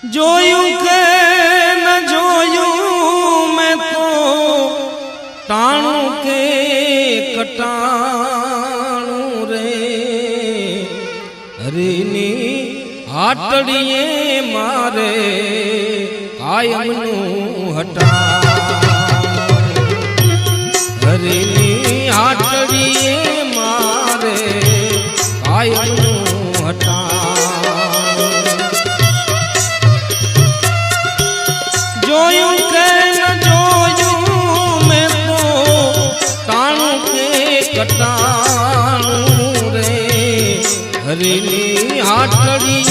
જોયું કે ન જોયું મેં તો ટાણું કે કટાણું રે હરીની હાટડીએ મારે કાયમનું હટાણું હરીની હાટડીએ મારે કાયમનું હટાણું જોયું કે ન જોયું મેં તો ટાણું કે કટાણું રે હરીની હાટડી